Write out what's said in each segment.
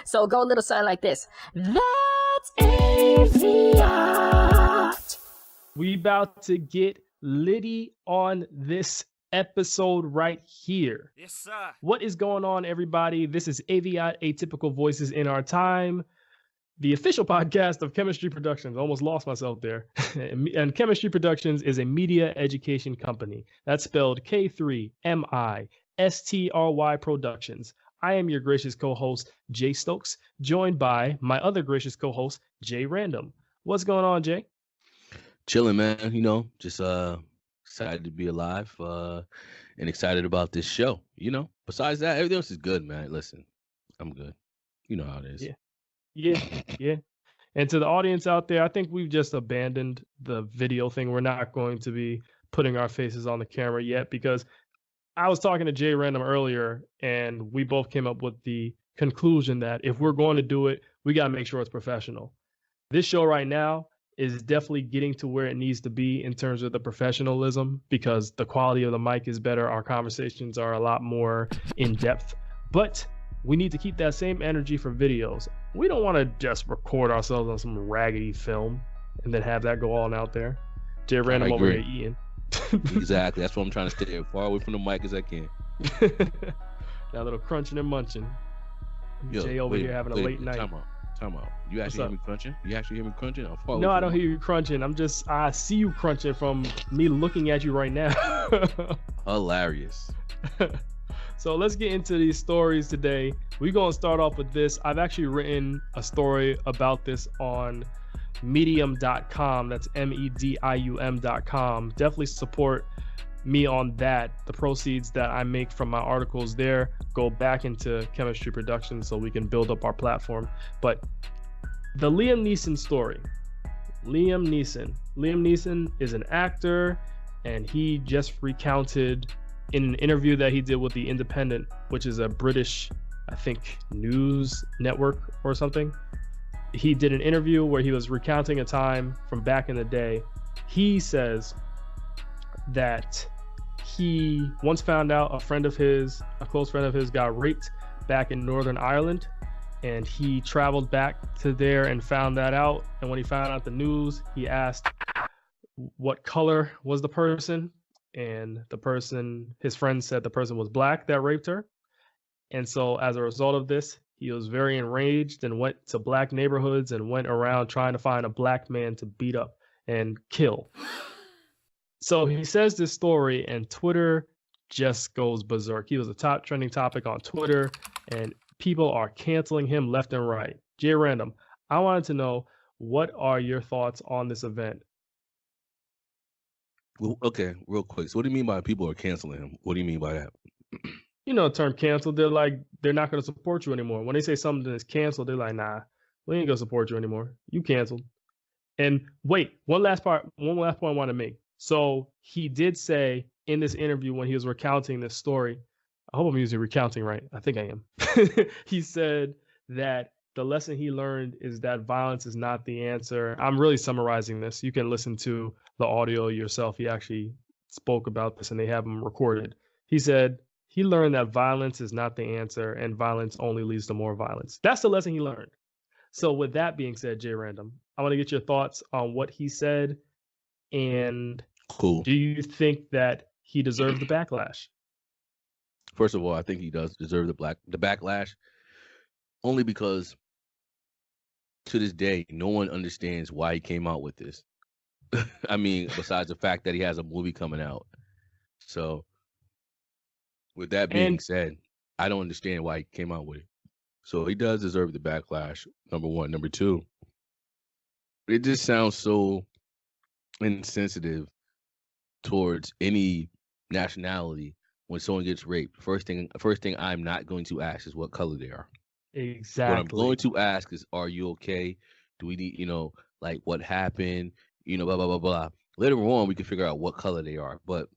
So go a little something like this. That's AVIOT. We about to get litty on this episode right here. Yes, sir. What is going on, everybody? This is AVIOT, Atypical Voices in Our Time, the official podcast of Chemistry Productions. Almost lost myself there. And Chemistry Productions is a media education company. That's spelled K3MISTRY Productions. I am your gracious co-host, Jay Stokes, joined by my other gracious co-host, Jay Random. What's going on, Jay? Chilling, man. Just excited to be alive and excited about this show. Besides that, everything else is good, man. Listen, I'm good. You know how it is. Yeah. And to the audience out there, I think we've just abandoned the video thing. We're not going to be putting our faces on the camera yet because I was talking to Jay Random earlier, and we both came up with the conclusion that if we're going to do it, we got to make sure it's professional. This show right now is definitely getting to where it needs to be in terms of the professionalism because the quality of the mic is better. Our conversations are a lot more in depth, but we need to keep that same energy for videos. We don't want to just record ourselves on some raggedy film and then have that go on out there. Jay Random over here eating. Exactly. That's why I'm trying to stay as far away from the mic as I can. That little crunching and munching. Jay over here having a late night. Time out. You actually hear me crunching? No, I don't hear you crunching. I see you crunching from me looking at you right now. Hilarious. So let's get into these stories today. We're going to start off with this. I've actually written a story about this on medium.com. That's medium.com. Definitely support me on that. The proceeds that I make from my articles there go back into Chemistry Production so we can build up our platform. But the Liam Neeson story. Liam Neeson is an actor, and he just recounted in an interview that he did with The Independent, which is a British, I think, news network or something. He did an interview where he was recounting a time from back in the day. He says that he once found out a close friend of his got raped back in Northern Ireland, and he traveled back to there and found that out. And when he found out the news, he asked what color was the person, and his friend said the person was black that raped her. And so as a result of this, he was very enraged and went to black neighborhoods and went around trying to find a black man to beat up and kill. So he says this story, and Twitter just goes berserk. He was a top trending topic on Twitter, and people are canceling him left and right. Jay Random, I wanted to know, what are your thoughts on this event? Well, okay, real quick. So what do you mean by people are canceling him? What do you mean by that? You know the term canceled. They're like, they're not going to support you anymore. When they say something is canceled, they're like, nah, we ain't going to support you anymore. You canceled. And wait, one last point I want to make. So he did say in this interview when he was recounting this story, I hope I'm using recounting right. I think I am. He said that the lesson he learned is that violence is not the answer. I'm really summarizing this. You can listen to the audio yourself. He actually spoke about this and they have him recorded. He said he learned that violence is not the answer and violence only leads to more violence. That's the lesson he learned. So with that being said, Jay Random, I want to get your thoughts on what he said. And cool. Do you think that he deserves the backlash? First of all, I think he does deserve the backlash, only because to this day, no one understands why he came out with this. I mean, besides the fact that he has a movie coming out. So with that being said, I don't understand why he came out with it. So he does deserve the backlash, number one. Number two, it just sounds so insensitive towards any nationality when someone gets raped. First thing I'm not going to ask is what color they are. Exactly. What I'm going to ask is, are you okay? Do we need, like what happened? Blah, blah, blah, blah. Later on, we can figure out what color they are. But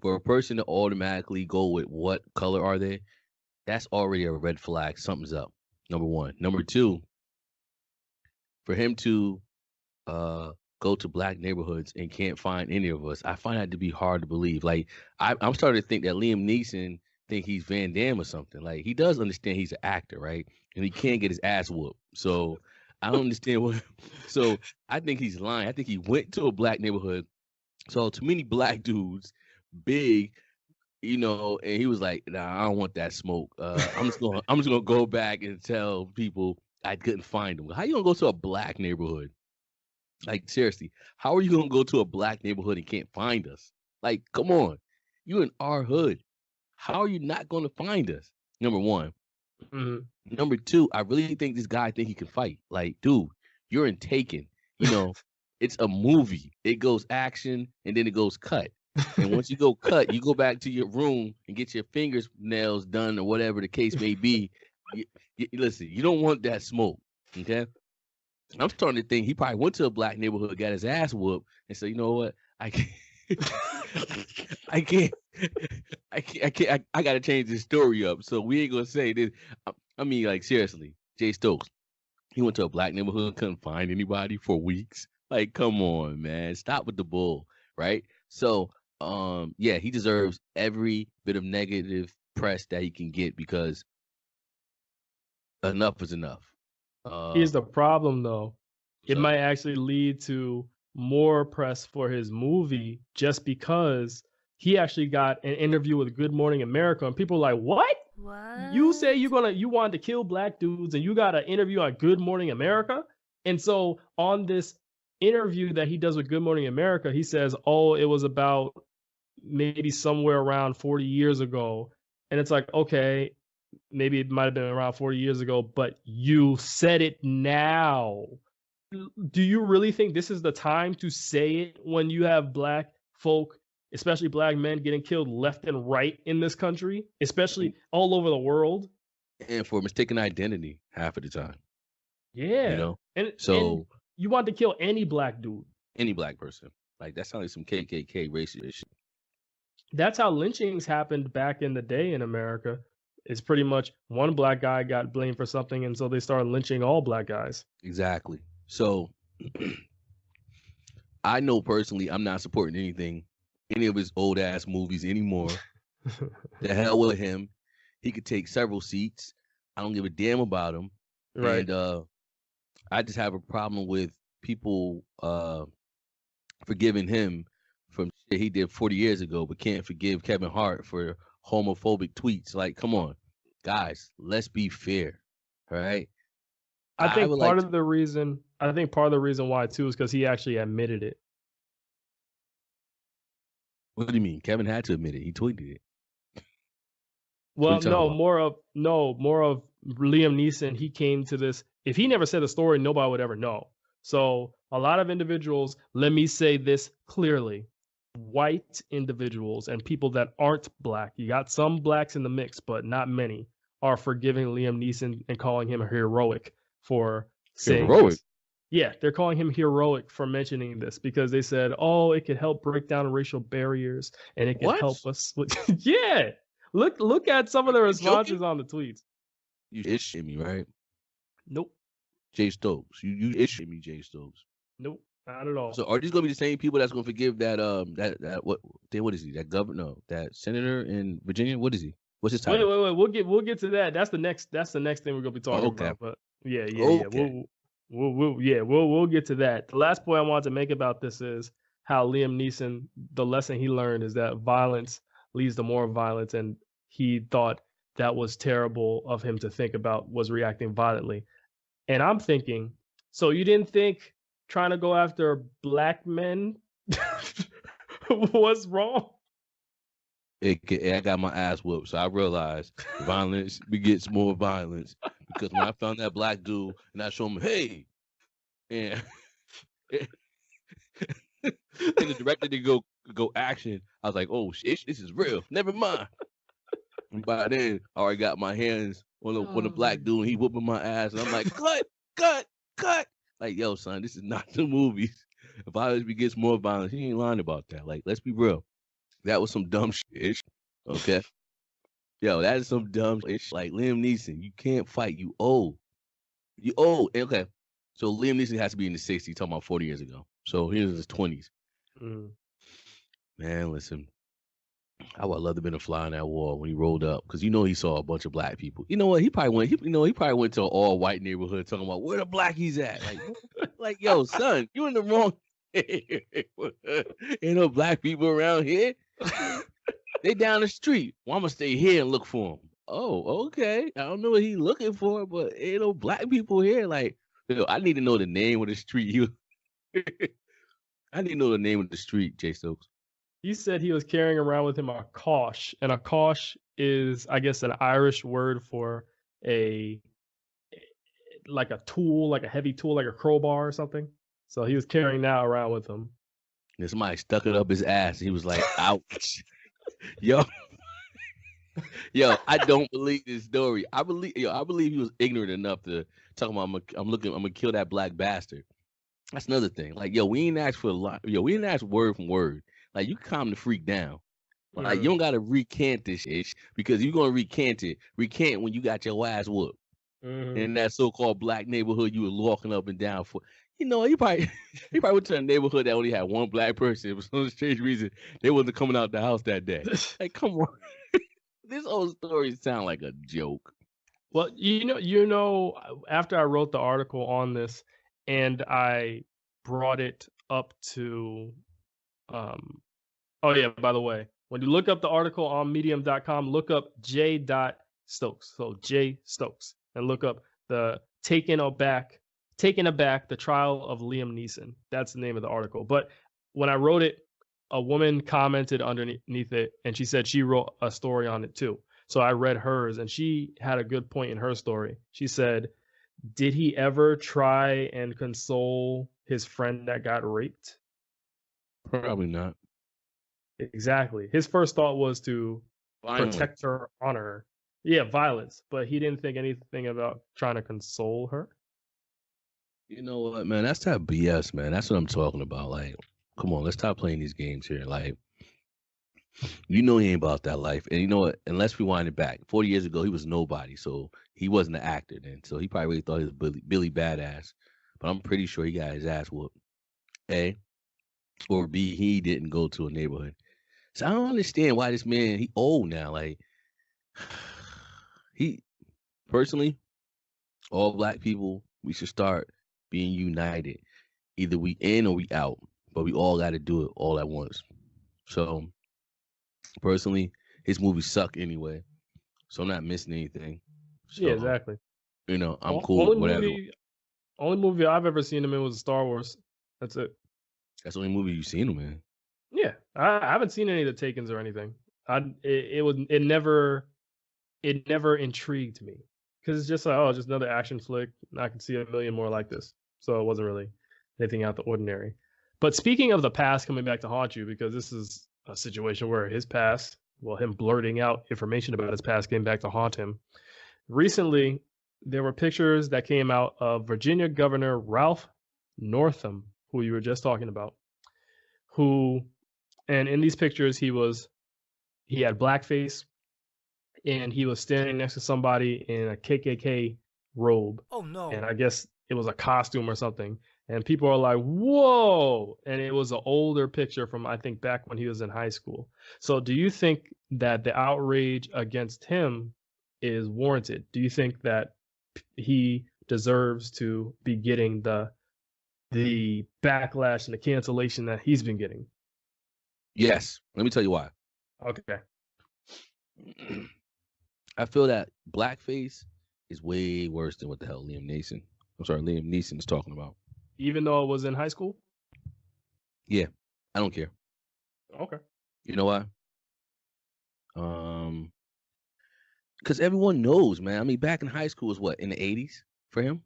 for a person to automatically go with what color are they, that's already a red flag. Something's up, number one. Number two, for him to go to black neighborhoods and can't find any of us, I find that to be hard to believe. Like, I'm starting to think that Liam Neeson think he's Van Damme or something. Like, he does understand he's an actor, right? And he can't get his ass whooped. So I don't understand what. So I think he's lying. I think he went to a black neighborhood, saw too many black dudes, big, and he was like, "Nah, I don't want that smoke. I'm just gonna go back and tell people I couldn't find them." How you gonna go to a black neighborhood? Like, seriously, how are you gonna go to a black neighborhood and can't find us? Like, come on, you in our hood. How are you not gonna find us? Number one. Mm-hmm. Number two, I really think this guy think he can fight. Like, dude, you're in Taken. It's a movie. It goes action and then it goes cut. And once you go cut, you go back to your room and get your fingernails done or whatever the case may be. Listen, you don't want that smoke, okay? I'm starting to think he probably went to a black neighborhood, got his ass whooped, and said, "You know what? I can't, I got to change this story up. So we ain't gonna say this." I mean, like, seriously, Jay Stokes, he went to a black neighborhood, couldn't find anybody for weeks. Like, come on, man, stop with the bull, right? So, yeah, he deserves every bit of negative press that he can get because enough is enough. Here's the problem, though. It So- might actually lead to more press for his movie just because he actually got an interview with Good Morning America, and people are like, "What? You say you wanted to kill black dudes, and you got an interview on Good Morning America?" And so on this interview that he does with Good Morning America, he says, "Oh, it was about maybe somewhere around 40 years ago." And it's like, okay, maybe it might have been around 40 years ago, but you said it now. Do you really think this is the time to say it when you have black folk, especially black men, getting killed left and right in this country, especially all over the world? And for mistaken identity half of the time. Yeah. And you want to kill any black dude. Any black person. Like, that sounds like some KKK racist shit. That's how lynchings happened back in the day in America. It's pretty much one black guy got blamed for something, and so they started lynching all black guys. Exactly. So I know personally I'm not supporting any of his old ass movies anymore. The hell with him. He could take several seats. I don't give a damn about him. Right. And I just have a problem with people forgiving him from shit he did 40 years ago, but can't forgive Kevin Hart for homophobic tweets. Like, come on, guys, let's be fair. All right. I think part of the reason why too is because he actually admitted it. What do you mean? Kevin had to admit it. He tweeted it. Well, more of Liam Neeson. He came to this. If he never said the story, nobody would ever know. So a lot of individuals, let me say this clearly, white individuals and people that aren't black, you got some blacks in the mix, but not many, are forgiving Liam Neeson and calling him heroic for saying this. Yeah, they're calling him heroic for mentioning this because they said, "Oh, it could help break down racial barriers and it could help us." Yeah, look at some of the responses on the tweets. You issue me, right? Nope. Jay Stokes, you issue me, Jay Stokes. Nope, not at all. So are these gonna be the same people that's gonna forgive that what is he? That governor? No, that senator in Virginia? What is he? What's his title? Wait. We'll get to that. That's the next thing we're gonna be talking about. But yeah. We'll get to that. The last point I wanted to make about this is how Liam Neeson, the lesson he learned is that violence leads to more violence, and he thought that was terrible of him to think about, was reacting violently. And I'm thinking, so you didn't think trying to go after black men was wrong? I got my ass whooped, so I realized violence begets more violence. Because when I found that black dude and I showed him, hey, and the director did go action, I was like, oh shit, this is real. Never mind. And by then, I already got my hands on the black dude, and he whooping my ass, and I'm like, cut. Like, yo, son, this is not the movies. Violence begets more violence. He ain't lying about that. Like, let's be real. That was some dumb shit. Okay. Yo, that is some dumb shit. Like, Liam Neeson, you can't fight. You old. Okay. So Liam Neeson has to be in the 60s, talking about 40 years ago. So he was in his 20s. Man, listen. I would love to have been a fly on that wall when he rolled up, because you know he saw a bunch of black people. You know what? He probably went. He probably went to an all white neighborhood talking about where the blackies at. Like yo, son, you in the wrong. Ain't no black people around here. They down the street. Well, I'm gonna stay here and look for them. Oh, okay. I don't know what he looking for, but ain't no black people here. Like, yo, I need to know the name of the street. I need to know the name of the street, Jay Stokes. He said he was carrying around with him a cosh, and a cosh is, I guess, an Irish word for like a tool, like a heavy tool, like a crowbar or something. So he was carrying that around with him. And somebody stuck it up his ass. He was like, ouch. Yo, I don't believe this story. I believe he was ignorant enough to talk about I'm gonna kill that black bastard. That's another thing. Like, yo, we ain't asked for a lot. Yo, we didn't ask word from word. Like, you calm the freak down. Like, you don't gotta recant this shit, because you're gonna recant when you got your ass whooped in that so-called black neighborhood you were walking up and down for. You know, he probably went to a neighborhood that only had one black person. For some strange reason, they wasn't coming out the house that day. Like, come on. This whole story sound like a joke. Well, you know, after I wrote the article on this and I brought it up to, oh yeah, by the way, when you look up the article on medium.com, look up J. Stokes. So J. Stokes, and look up the Taken Aback, the trial of Liam Neeson. That's the name of the article. But when I wrote it, a woman commented underneath it, and she said she wrote a story on it too. So I read hers, and she had a good point in her story. She said, did he ever try and console his friend that got raped? Probably not. Exactly. His first thought was to protect her honor. Yeah, violence. But he didn't think anything about trying to console her. You know what, man? That's that BS, man. That's what I'm talking about. Like, come on, let's stop playing these games here. Like, you know he ain't about that life. And you know what? And let's rewind it back. 40 years ago, he was nobody. So he wasn't an actor then. So he probably really thought he was Billy Badass. But I'm pretty sure he got his ass whooped. A. Or B, he didn't go to a neighborhood. So I don't understand why this man, he old now. Like, personally, all black people, we should start being united. Either we in or we out. But we all got to do it all at once. So, personally, his movies suck anyway. So I'm not missing anything. So, yeah, exactly. You know, I'm cool with whatever. Only movie I've ever seen him in was Star Wars. That's it. That's the only movie you've seen him in. Yeah, I haven't seen any of the Takens or anything. It never intrigued me, because it's just like, oh, just another action flick. And I can see a million more like this. So it wasn't really anything out the ordinary. But speaking of the past coming back to haunt you, because this is a situation where his past, well, him blurting out information about his past came back to haunt him. Recently, there were pictures that came out of Virginia Governor Ralph Northam, who you were just talking about, and in these pictures, he had blackface, and he was standing next to somebody in a KKK robe. Oh, no. And I guess it was a costume or something. And people are like, whoa. And it was an older picture from, I think, back when he was in high school. So do you think that the outrage against him is warranted? Do you think that he deserves to be getting the backlash and the cancellation that he's been getting? Yes. Let me tell you why. Okay. I feel that blackface is way worse than what the hell Liam Neeson is talking about. Even though it was in high school? Yeah. I don't care. Okay. You know why? Because everyone knows, man. I mean, back in high school was what, in the 80s for him?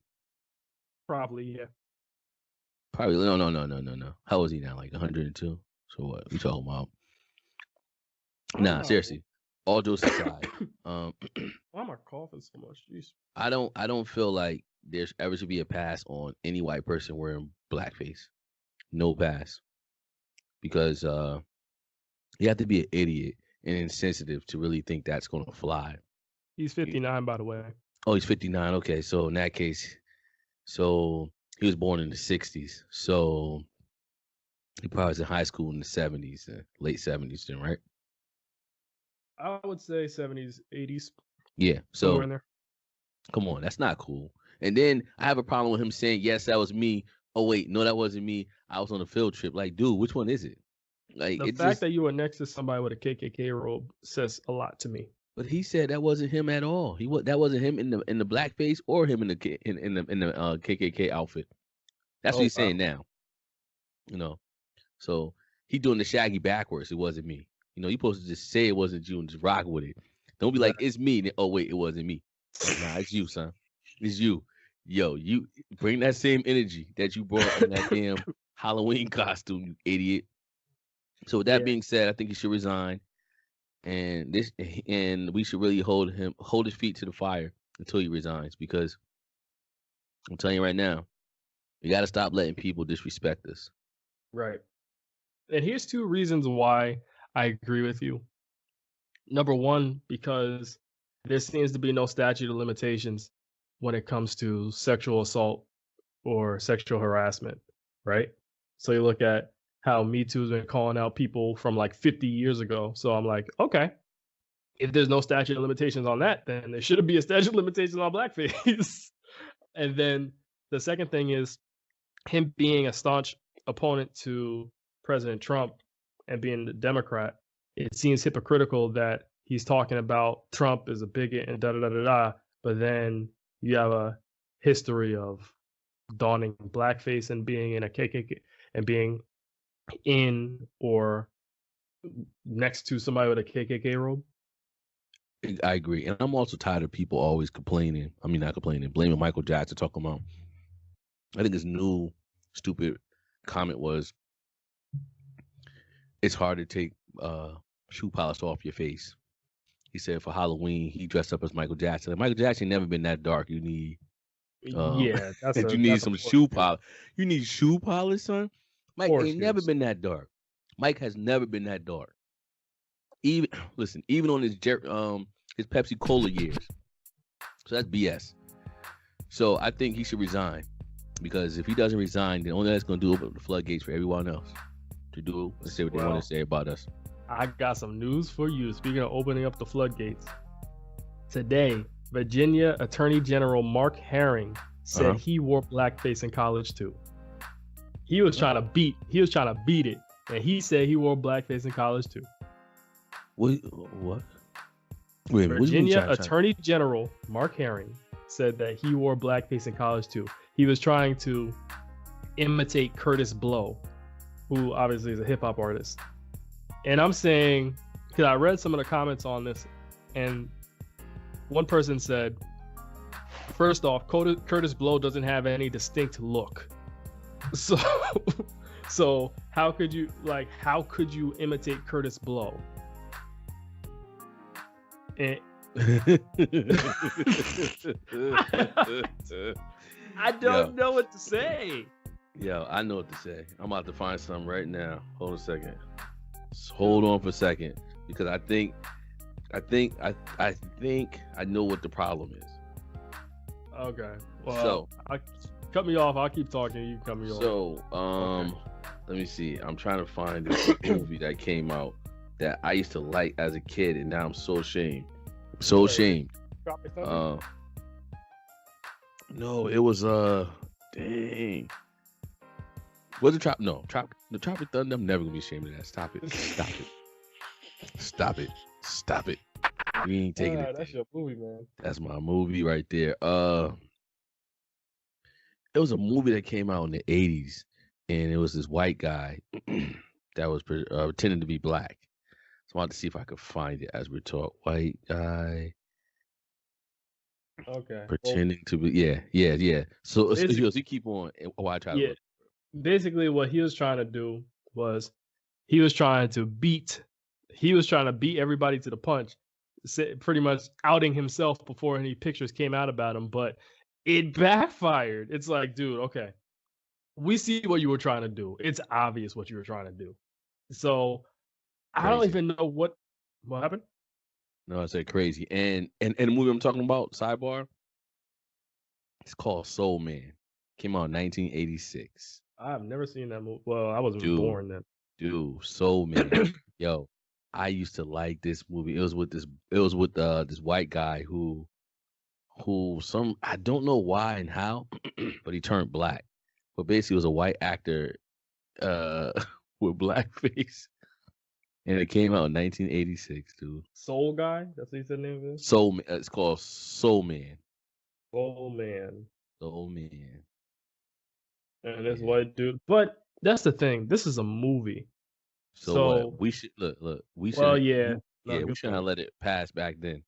Probably, yeah. Probably. No. How old is he now? Like 102? So what we talking about? Nah, seriously. All jokes aside, why am I coughing so much? Jeez. I don't feel like there's ever should be a pass on any white person wearing blackface. No pass. Because you have to be an idiot and insensitive to really think that's gonna fly. He's 59, by the way. Oh, he's 59. Okay, so in that case, so he was born in the 60s. So he probably was in high school in the 70s, late 70s then, right? I would say 70s, 80s, Yeah. somewhere So in there. come on, that's not cool. And then I have a problem with him saying, "Yes, that was me." Oh wait, no, that wasn't me. I was on a field trip. Like, dude, which one is it? Like, The it fact just. that you were next to somebody with a KKK robe says a lot to me. But he said that wasn't him at all. That wasn't him in the blackface or him in the KKK outfit. That's what Oh he's wow. saying now. You know, so he doing the Shaggy backwards. It wasn't me. You know, you supposed to just say it wasn't you and just rock with it. Don't be like it's me. And then, oh wait, it wasn't me. Like, nah, it's you, son. It's you. Yo, you bring that same energy that you brought in that damn Halloween costume, you idiot. So with that Yeah. being said, I think he should resign, and we should really hold his feet to the fire until he resigns, because I'm telling you right now, we got to stop letting people disrespect us. Right. And here's two reasons why I agree with you. Number one, because there seems to be no statute of limitations when it comes to sexual assault or sexual harassment, right? So you look at how Me Too's been calling out people from like 50 years ago. So I'm like, okay, if there's no statute of limitations on that, then there shouldn't be a statute of limitations on blackface. And then the second thing is him being a staunch opponent to President Trump and being a Democrat. It seems hypocritical that he's talking about Trump as a bigot and da da da da da, but then you have a history of donning blackface and being in a KKK and being in or next to somebody with a KKK robe. I agree, and I'm also tired of people always complaining. I mean, not complaining, blaming Michael Jackson. Talking about, I think his new stupid comment was, "It's hard to take shoe polish off your face." He said for Halloween he dressed up as Michael Jackson. And Michael Jackson never been that dark. You need Yeah, that's you need some shoe polish. You need shoe polish, son. Mike ain't never been that dark. Mike has never been that dark. Even on his Pepsi Cola years. So that's BS. So I think he should resign, because if he doesn't resign, then only that's going to do open up the floodgates for everyone else to do and say what they want to say about us. I got some news for you. Speaking of opening up the floodgates, today, Virginia Attorney General Mark Herring said he wore blackface in college too. He was trying to beat it, and he said he wore blackface in college too. What? Wait, Virginia Attorney General Mark Herring said that he wore blackface in college too. He was trying to imitate Curtis Blow, who obviously is a hip hop artist. And I'm saying, because I read some of the comments on this, and one person said, first off, Curtis Blow doesn't have any distinct look. So how could you imitate Curtis Blow? And I don't know what to say. Yo, I know what to say. I'm about to find something right now. Hold a second. Just hold on for a second, because I think I know what the problem is. Okay. Well, cut me off. I'll keep talking. You cut me off. So, let me see. I'm trying to find this movie that came out that I used to like as a kid, and now I'm so ashamed. So ashamed. No, it was dang. Was it the Tropic Thunder? I'm never gonna be ashamed of that. Stop it. Stop it. We ain't taking it. That's your movie, man. That's my movie right there. It was a movie that came out in the 80s, and it was this white guy that was pretending to be black. So I wanted to see if I could find it as we talk. White guy. Okay. Pretending to be, yeah. So you keep on while I try to look. Basically, what he was trying to do was he was trying to beat everybody to the punch, pretty much outing himself before any pictures came out about him, but it backfired. It's like, dude, okay, we see what you were trying to do. It's obvious what you were trying to do. So crazy. I don't even know what happened. No, I said crazy. And the movie I'm talking about, sidebar, it's called Soul Man. Came out in 1986. I've never seen that movie. Well, I wasn't born then. Dude, Soul Man. Yo, I used to like this movie. It was with this white guy who I don't know why and how, but he turned black. But basically, it was a white actor uh with blackface, and it came out in 1986, dude. Soul Guy. That's what he said the name of it. It's called Soul Man. Soul Man. Soul Man. And this white dude. But that's the thing. This is a movie. So we should look. We should. well, yeah. Yeah, we shouldn't have let it pass back then.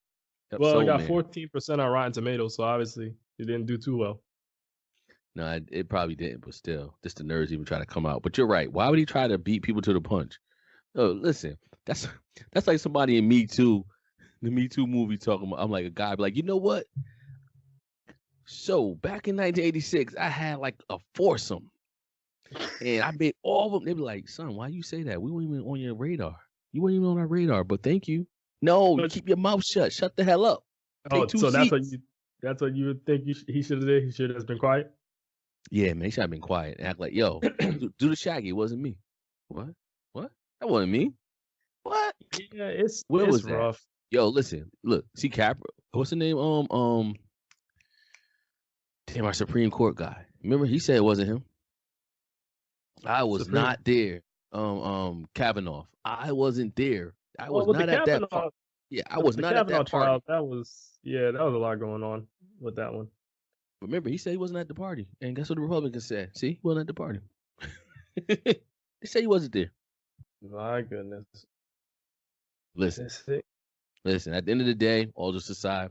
Yep, Well, Soul it got Man. 14% on Rotten Tomatoes, so obviously it didn't do too well. No, it probably didn't, but still, just the nerds even try to come out. But you're right. Why would he try to beat people to the punch? Oh, listen, that's like somebody in Me Too, the Me Too movie talking about. I'm like a guy, be like, you know what? So back in 1986, I had like a foursome, and I made all of them. They be like, son, why you say that? We weren't even on your radar. You weren't even on our radar. But thank you. No, But- keep your mouth shut. Shut the hell up. Oh, Take two so seats. that's what you would think he should have did? He should have been quiet? Yeah, man, he should have been quiet and act like, yo, do the Shaggy. It wasn't me. What? That wasn't me. What? Yeah, it's Was that? rough. Yo, listen, look, see Capra. What's the name? Damn, our Supreme Court guy. Remember, he said it wasn't him. I was not there. Kavanaugh. I wasn't there. I was not at that part. Yeah, I was not at that trial, party. that was a lot going on with that one. Remember, he said he wasn't at the party. And guess what the Republicans said? See, he wasn't at the party. They say he wasn't there. My goodness. Listen, at the end of the day, all just aside,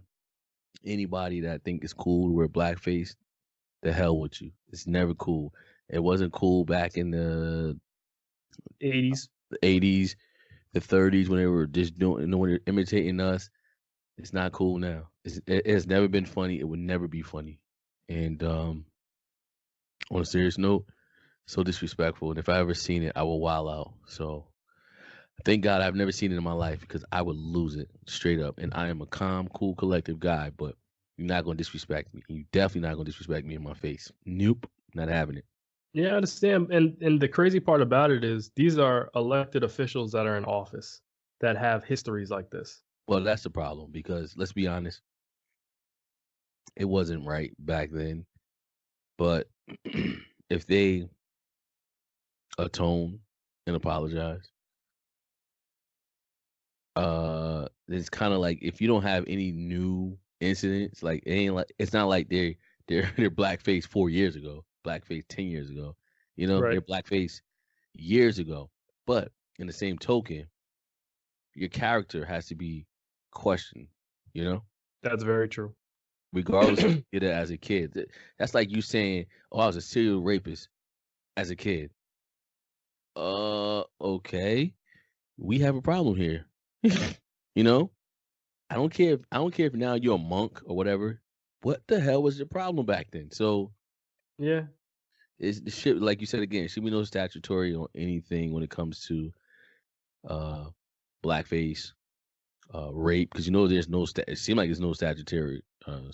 anybody that think it's cool to wear blackface, the hell with you. It's never cool. It wasn't cool back in the 80s. The 80s, the 30s when they were just when they're imitating us. It's not cool now. It has never been funny. It would never be funny. And on a serious note, so disrespectful. And if I ever seen it, I will wild out. So thank God I've never seen it in my life because I would lose it straight up. And I am a calm, cool, collective guy, but you're not going to disrespect me. You're definitely not going to disrespect me in my face. Nope, not having it. Yeah, I understand. And the crazy part about it is these are elected officials that are in office that have histories like this. Well, that's the problem because let's be honest, it wasn't right back then. But if they atone and apologize, it's kind of like if you don't have any new incidents, like it's not like they're blackface 4 years ago, blackface 10 years ago, Right. they're blackface years ago. But in the same token, your character has to be questioned, That's very true. regardless if you did it as a kid. That's like you saying, "Oh, I was a serial rapist as a kid." Okay, we have a problem here. I don't care if now you're a monk or whatever. What the hell was your problem back then? So Yeah. it's the shit, like you said again. Should be no statutory on anything when it comes to blackface, rape, because there's no it seems like there's no statutory on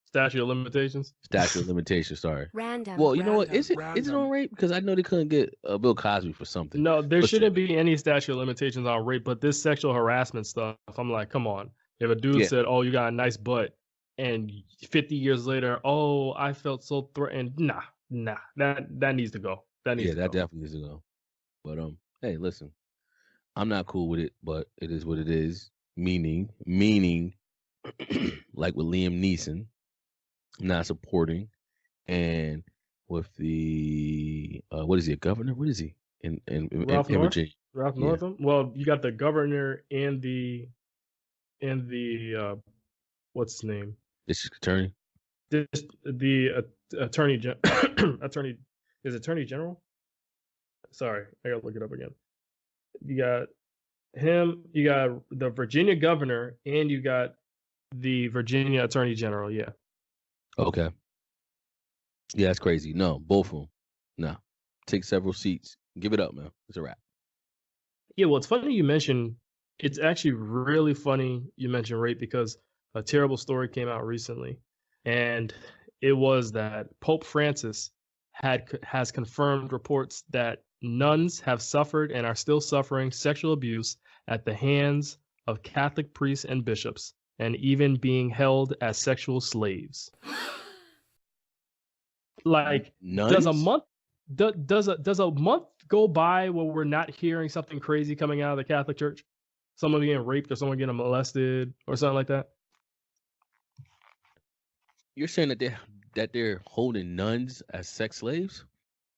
Statute of limitations. statute of limitations. Sorry. Random. Well, you know what? Is it random. on rape? Because I know they couldn't get Bill Cosby for something. No, there But shouldn't be any statute of limitations on rape, but this sexual harassment stuff, I'm like, come on. If a dude Yeah. said, "Oh, you got a nice butt," and 50 years later, "Oh, I felt so threatened," nah, that needs to go. That needs Yeah, to that go. definitely needs to go. But hey, listen, I'm not cool with it, but it is what it is. Meaning, like with Liam Neeson, not supporting, and with the what is he, a governor? What is he in Ralph North? Virginia? Ralph Yeah. Northam. Well, you got the governor and the what's his name? District attorney. The attorney attorney general. Sorry, I gotta look it up again. You got him. You got the Virginia governor, and you got the Virginia attorney general. Yeah. Okay. Yeah, that's crazy. No, both of them. No, take several seats. Give it up, man. It's a wrap. Yeah, well, it's funny you mentioned. It's actually really funny you mentioned rape because a terrible story came out recently, and it was that Pope Francis has confirmed reports that nuns have suffered and are still suffering sexual abuse at the hands of Catholic priests and bishops, and even being held as sexual slaves. Like, Nuns? does a month go by where we're not hearing something crazy coming out of the Catholic Church? Someone getting raped or someone getting molested or something like that? You're saying that they're holding nuns as sex slaves?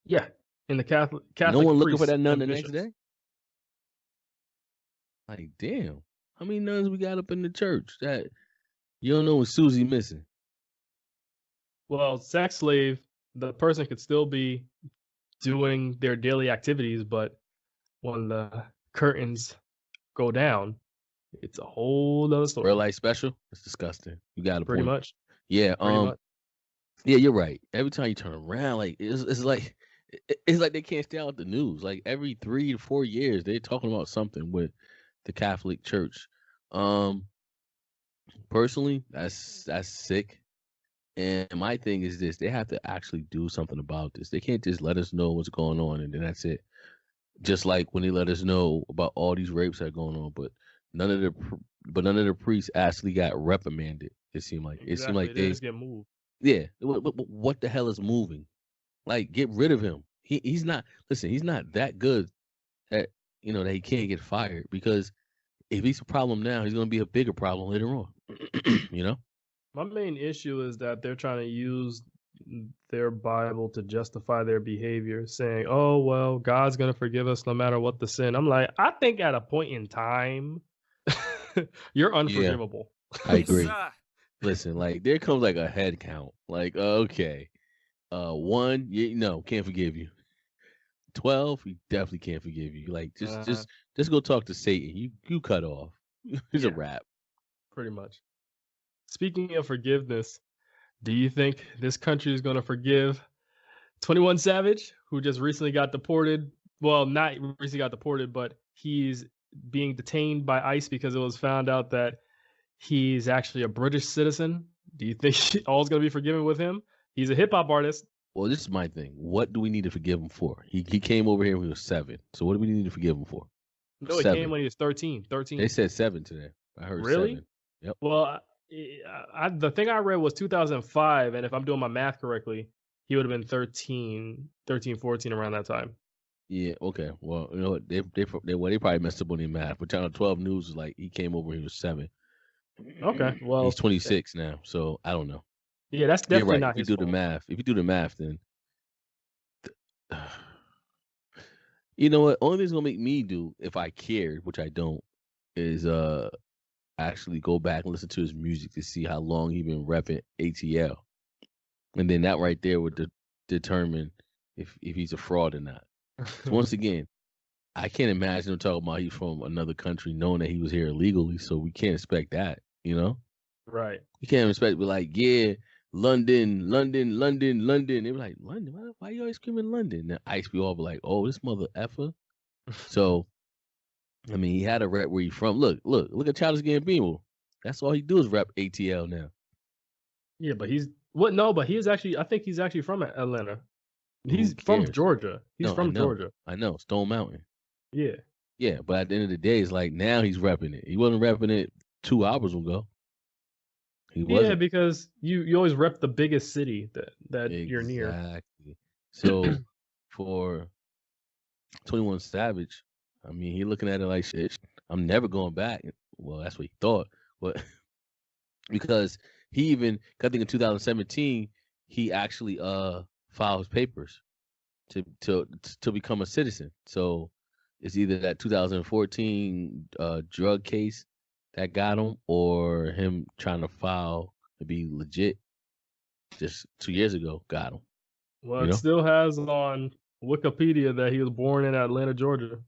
Yeah, in the Catholic. No one looking for priests that nun and the next bishops. day? Like, damn. How many nuns we got up in the church that you don't know when Susie missing? Well, sex slave, the person could still be doing their daily activities, but when the curtains go down, it's a whole other story. Real life special? It's disgusting. You got a Pretty point. much. Yeah, Pretty much. yeah, you're right. Every time you turn around, like it's like they can't stay out the news. Like every 3 to 4 years, they're talking about something with the Catholic Church. Personally, that's sick. And my thing is this: they have to actually do something about this. They can't just let us know what's going on and then that's it. Just like when they let us know about all these rapes that are going on, but none of the priests actually got reprimanded. It seemed like Exactly. They just get moved. yeah. What the hell is moving? Like, get rid of him. He's not. Listen, he's not that good at that he can't get fired, because if he's a problem now, he's going to be a bigger problem later on. My main issue is that they're trying to use their Bible to justify their behavior, saying, "Oh well, God's gonna forgive us no matter what the sin." I'm like, I think at a point in time, you're unforgivable. I agree. Listen, like there comes like a head count. Like, okay, 1, can't forgive you. 12, he definitely can't forgive you. Like, just go talk to Satan. You cut off. It's a wrap. Pretty much. Speaking of forgiveness, do you think this country is going to forgive 21 Savage, who just recently got deported? Well, not recently got deported, but he's being detained by ICE because it was found out that he's actually a British citizen. Do you think all's going to be forgiven with him? He's a hip hop artist. Well, this is my thing. What do we need to forgive him for? He came over here when he was 7. So what do we need to forgive him for? No, he 7. came when he was 13. They said 7 today. I heard really? 7. Yep. Well, the thing I read was 2005, and if I'm doing my math correctly, he would have been 13, 14 around that time. Yeah, okay. Well, you know what? They probably messed up on their math. But Channel 12 News was like he came over when he was 7. Okay, well, he's 26 now, so I don't know. Yeah, that's definitely not his his fault. If you do the math, then you know what? Only thing's gonna make me do, if I cared, which I don't, is actually go back and listen to his music to see how long he been repping ATL, and then that right there would determine if he's a fraud or not. So once again, I can't imagine him talking about he's from another country, knowing that he was here illegally. So we can't expect that, Right. You can't expect, but like, yeah, London. They were like, London? Why you always screaming London? Now ICE be all be like, oh, this mother effer. So, I mean, he had a rep where he from. Look at Childish Gambino. That's all he do is rap ATL now. Yeah, but I think he's actually from Atlanta. He's from Georgia. He's from Georgia. I know, Stone Mountain. Yeah. Yeah, but at the end of the day, it's like now he's repping it. He wasn't repping it 2 hours ago. He wasn't. Yeah, because you always rep the biggest city that you're near. Exactly. So for 21 Savage, I mean, he looking at it like, shit, I'm never going back. Well, that's what he thought. But because I think in 2017, he actually filed his papers to become a citizen. So it's either that 2014 drug case that got him, or him trying to file to be legit just 2 years ago got him. Well, it still has on Wikipedia that he was born in Atlanta, Georgia.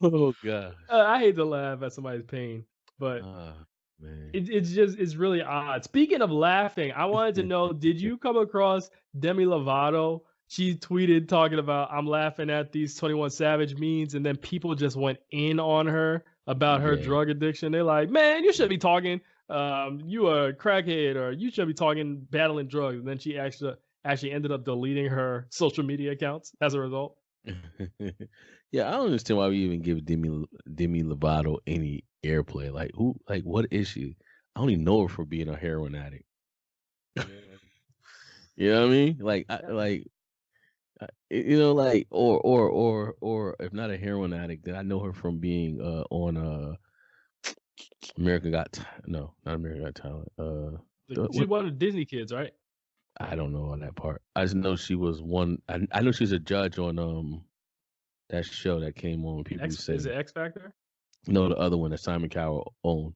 Oh God! I hate to laugh at somebody's pain, but man. It's really odd. Speaking of laughing, I wanted to know, did you come across Demi Lovato? She tweeted talking about, I'm laughing at these 21 Savage memes, and then people just went in on her about her drug addiction. They're like, man, you shouldn't be talking you a crackhead, or you should be talking battling drugs. And then she actually ended up deleting her social media accounts as a result. Yeah, I don't understand why we even give Demi Lovato any airplay. Like who? Like what is she? I only know her for being a heroin addict. You know what I mean? Like, like, or if not a heroin addict, then I know her from being on American Got no, not American Got Talent. She's one of the Disney kids, right? I don't know on that part. I just know she was one. I know she's a judge on that show that came on. People say is it X Factor? No, the other one that Simon Cowell owned.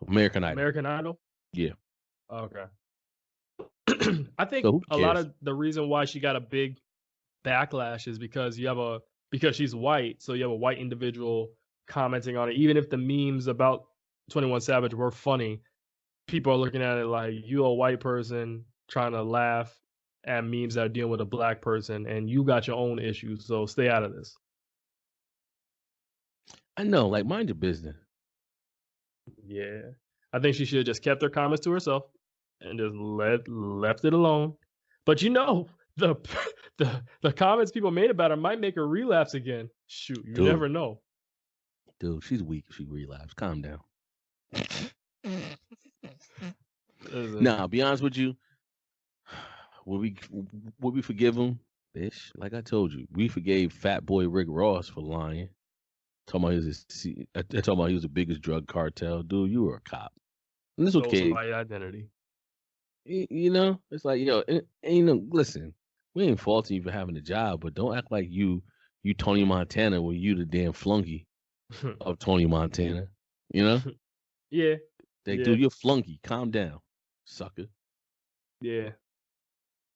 American Idol. American Idol? Yeah. Okay. I think a lot of the reason why she got a big backlash is because because she's white, so you have a white individual commenting on it. Even if the memes about 21 Savage were funny, people are looking at it like you a white person trying to laugh at memes that are dealing with a black person, and you got your own issues, so stay out of this. I know, like mind your business. Yeah, I think she should have just kept her comments to herself and just left it alone. But the comments people made about her might make her relapse again. Shoot, you never know. Dude, she's weak. She relapse. Calm down. Nah, be honest with you. Would we forgive him? Bitch, like I told you, we forgave Fat Boy Rick Ross for lying. Talking about he was the biggest drug cartel. Dude, you were a cop. And this okay. My identity. It's like, listen, we ain't faulting you for having a job, but don't act like you Tony Montana when you the damn flunky of Tony Montana. Yeah. Dude, you're flunky. Calm down, sucker. Yeah.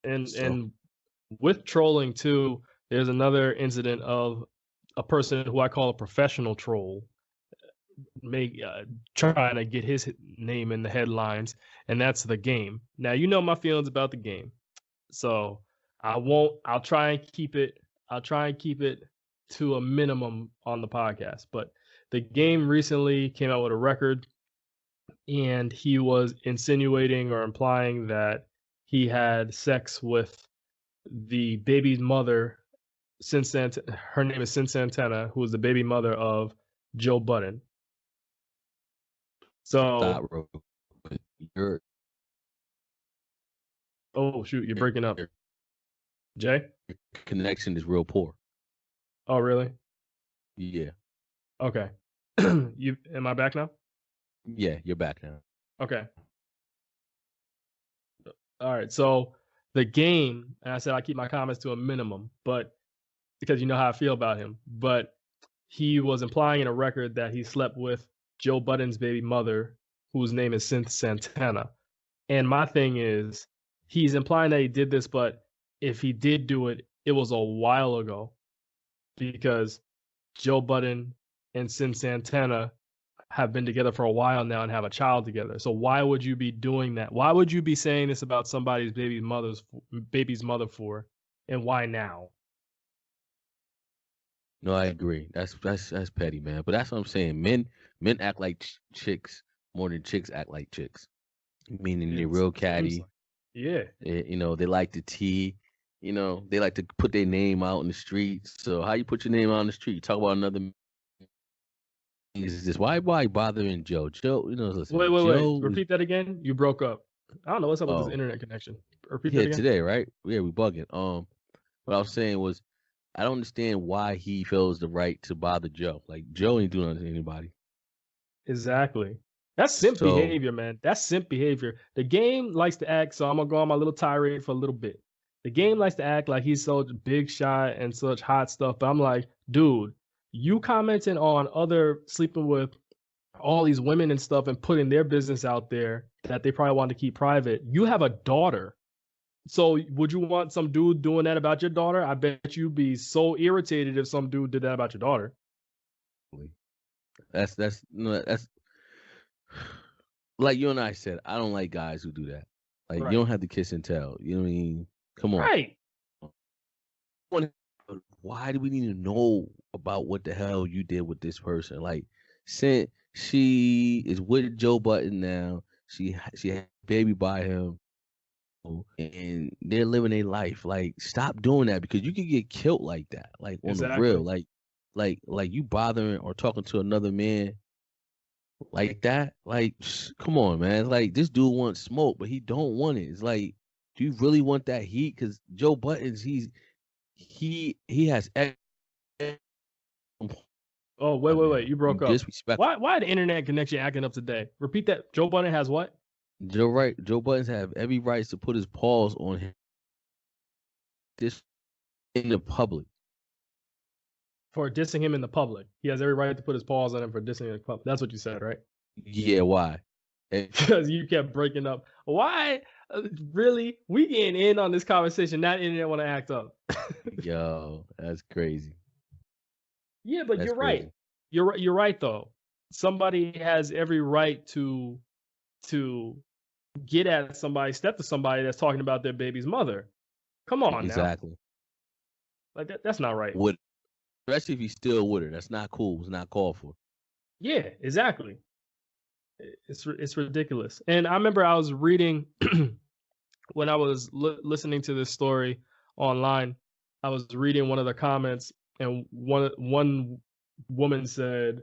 And with trolling too, there's another incident of a person who I call a professional troll trying to get his name in the headlines, and that's The Game. Now, my feelings about The Game, so I'll try and keep it to a minimum on the podcast. But The Game recently came out with a record, and he was insinuating or implying that he had sex with the baby's mother, her name is Sin Santana, who was the baby mother of Joe Budden. So, oh shoot, you're breaking up, Jay. Your connection is real poor. Oh really? Yeah. Okay. Am I back now? Yeah, you're back now. Okay. All right. So The Game, and I said I keep my comments to a minimum, but because you know how I feel about him, but he was implying in a record that he slept with Joe Budden's baby mother, whose name is Sin Santana. And my thing is, he's implying that he did this, but if he did do it, it was a while ago, because Joe Budden and Sin Santana have been together for a while now and have a child together. So why would you be doing that? Why would you be saying this about somebody's baby's mother for, and why now? No, I agree. That's petty, man. But that's what I'm saying. Men act like chicks more than chicks act like chicks. Meaning they're real catty. Yeah. They like to tea. They like to put their name out in the streets. So how you put your name out in the street? You talk about another. Is this why bothering Joe? Joe, listen. Wait. Repeat that again. You broke up. I don't know what's up with this internet connection. Repeat that again. Today, right? Yeah, we bugging. What I was saying was, I don't understand why he feels the right to bother Joe. Like, Joe ain't doing nothing to anybody. Exactly. That's simp behavior, man. That's simp behavior. The Game likes to act, so I'm going to go on my little tirade for a little bit. The Game likes to act like he's so big shot and such hot stuff, but I'm like, dude, you commenting on other sleeping with all these women and stuff and putting their business out there that they probably want to keep private. You have a daughter. So would you want some dude doing that about your daughter? I bet you'd be so irritated if some dude did that about your daughter. That's like you and I said, I don't like guys who do that. Like, right. You don't have to kiss and tell. You know what I mean? Come on. Right. Why do we need to know about what the hell you did with this person? Like, Sin she is with Joe Budden now. She had a baby by him, and they're living their life. Like, stop doing that because you can get killed like that. Like on the real, like you bothering or talking to another man like that. Like, come on, man. It's like this dude wants smoke, but he don't want it. It's like, do you really want that heat? Because Joe Budden's he has. Oh, wait. You broke up. Disrespect. Why the internet connection acting up today? Repeat that. Joe Budden has what? Joe Budden's have every right to put his paws on him. This in the public. For dissing him in the public. He has every right to put his paws on him for dissing him in the public. That's what you said, right? Yeah, why? Because you kept breaking up. Why? Really? We getting in on this conversation. Not internet want to act up. Yo, that's crazy. Yeah, but That's you're crazy. right. You're right though. Somebody has every right to get at somebody, step to somebody that's talking about their baby's mother. Come on Exactly. now. Like that's not right. Especially if he's still with her. That's not cool. It's not called for. Yeah, exactly. It's ridiculous. And I remember I was reading when I was listening to this story online. I was reading one of the comments, and one woman said,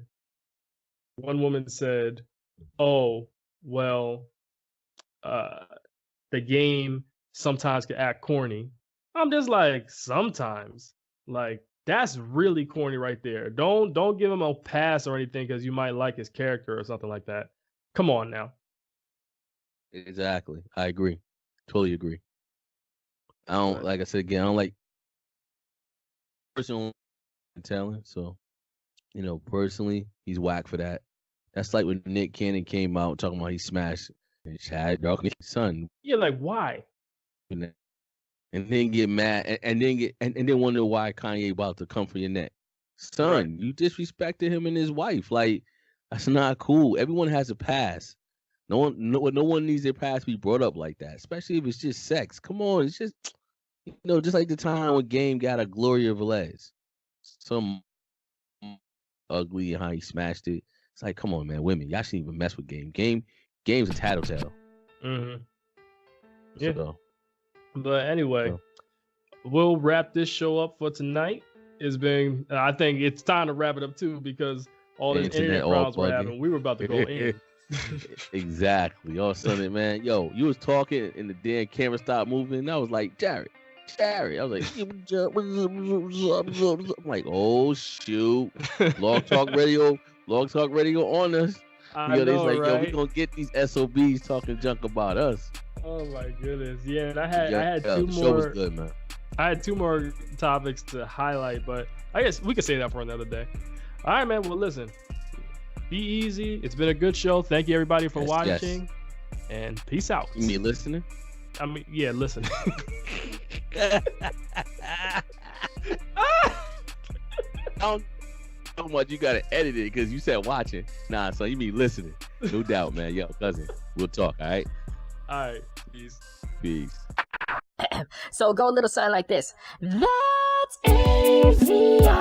"Oh, well, the game sometimes can act corny." I'm just like, sometimes, like that's really corny right there. Don't give him a pass or anything because you might like his character or something like that. Come on now. Exactly. I agree. Totally agree. I don't, like I said again, I don't like personal talent. So, personally, he's whack for that. That's like when Nick Cannon came out talking about he smashed Chad Darkness' son. Yeah, like why? And then get mad and then wonder why Kanye about to come for your neck. Son, you disrespected him and his wife. Like, that's not cool. Everyone has a past. No one needs their past to be brought up like that, especially if it's just sex. Come on, it's just just like the time when Game got a Gloria Velez. Some ugly and how he smashed it. It's like, come on, man, women, y'all shouldn't even mess with Game's a tattletale. Mm-hmm. Yeah. So, but anyway, we'll wrap this show up for tonight. I think it's time to wrap it up too because all this internet problems were having. We were about to go in. Exactly. All of a sudden, man, yo, you was talking and the damn camera stopped moving. And I was like, Jared. I was like, I'm like, oh shoot, Log Talk Radio on us. I know, they like, right? Yo, we gonna get these SOBs talking junk about us. Oh my goodness, yeah. And I had two the more. Show was good, man. I had two more topics to highlight, but I guess we could say that for another day. All right, man. Well, listen. Be easy. It's been a good show. Thank you, everybody, for watching. Yes. And peace out. You mean listening? I mean, yeah, listening. Don't know much. You gotta edit it because you said watching. Nah, so you mean listening? No doubt, man. Yo, cousin, we'll talk. All right. All right. Peace. So go a little something like this. That's AVIOT.